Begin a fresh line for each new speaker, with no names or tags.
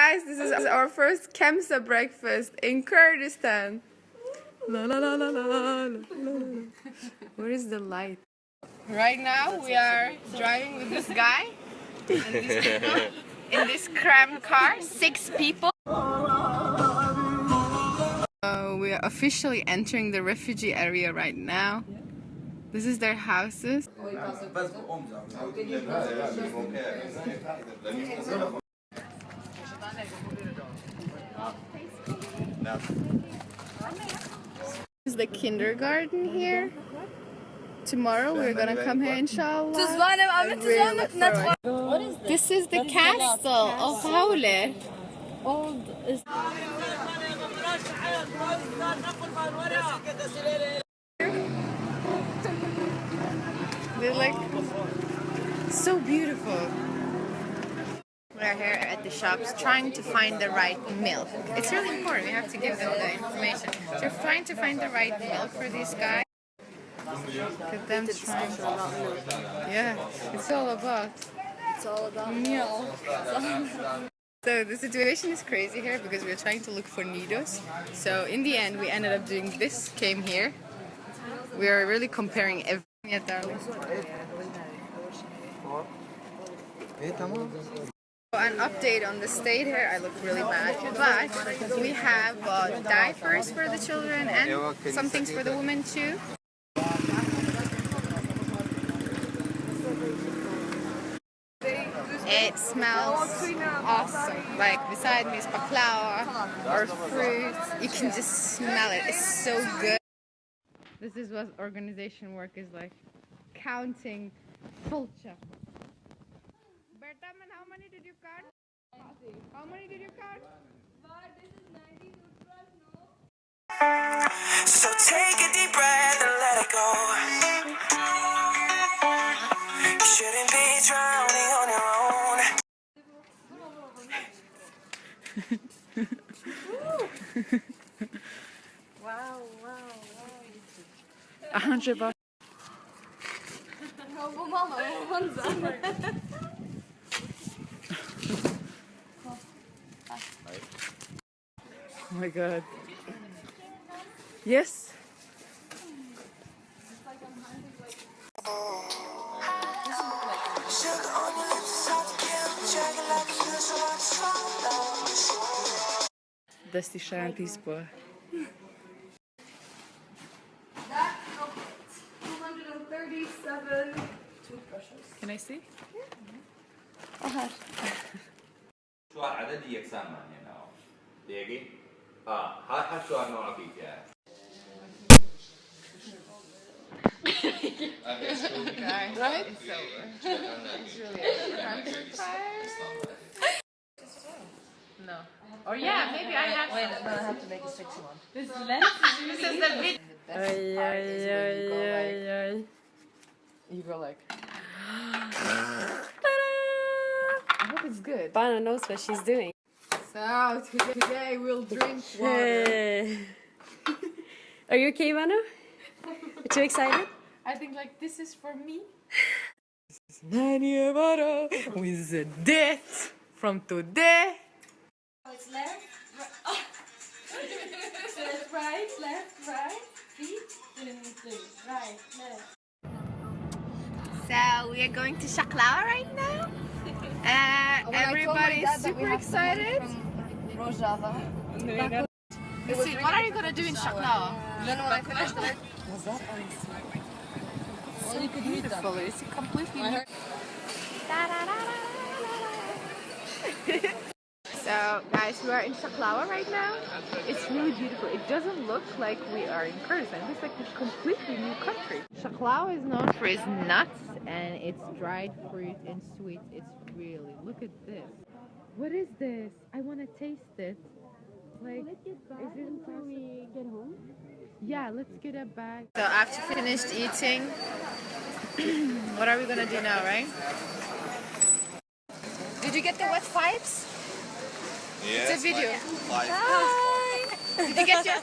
guys, this is our first KEMSA breakfast in Kurdistan. La la la la la la la. Where is the light? Right now we are driving with this guy and these people in this crammed car, 6 people. We are officially entering the refugee area right now. This is their houses. This is the kindergarten here. Tomorrow we're gonna come here, inshallah. This is the castle of Hawle. They're like so beautiful. We're here at the shops trying to find the right milk. It's really important. We have to give them the information. So we're trying to find the right milk for these guys. Look at them trying. Yeah, it's all about milk. So the situation is crazy here because we're trying to look for needles. So in the end, we ended up doing this. Came here. We are really comparing everything. Yeah, darling. An update on the state here. I look really bad, but we have diapers for the children and some things for the women too. It smells awesome. Like beside me is baklava or fruit. You can just smell it. It's so good. This is what organization work is like. Counting fulcha. Bertaman, how many did you count? How many did you count? This is 90 toothbrush, no? So take a deep breath and let it go. You shouldn't be drowning on your own. Wow. 100 bucks. Oh my god. Yes. Dusty Shanty Spa.
That cost 237 toothbrushes.
Can I see?
Yeah.
شو عددية سامة هنا؟ دقيقة؟ هات شو نوع فيك يعني.
Right? It's really no. Or yeah, maybe I have.
Wait, no, I have to make a 6-1.
This lens. This is the bit. You go like. I hope it's good.
Bana knows what she's doing.
So today we'll drink water.
Are you okay, Bana? Are you excited?
I think like this is for me. Nania water with the death from today.
It's left, right, left, right, feet, right, left.
So we are going to Shaklawa right now. Everybody is super excited.
Rojava.
Listen, what are you gonna do in Shaklawa?
Was that well, you could read that.
Beautiful. It's completely new. So guys, we are in Shaklawa right now. It's really beautiful. It doesn't look like we are in Kurdistan. It's like a completely new country. Shaklawa is known for its nuts and its dried fruit and sweets. It's really, look at this. What is this? I want to taste it. Like, is it until we get home? Yeah, let's get it back. So after finished eating, what are we gonna do now, right? Did you get the wet pipes?
Yes,
it's a video.
Hi.
Did you get your...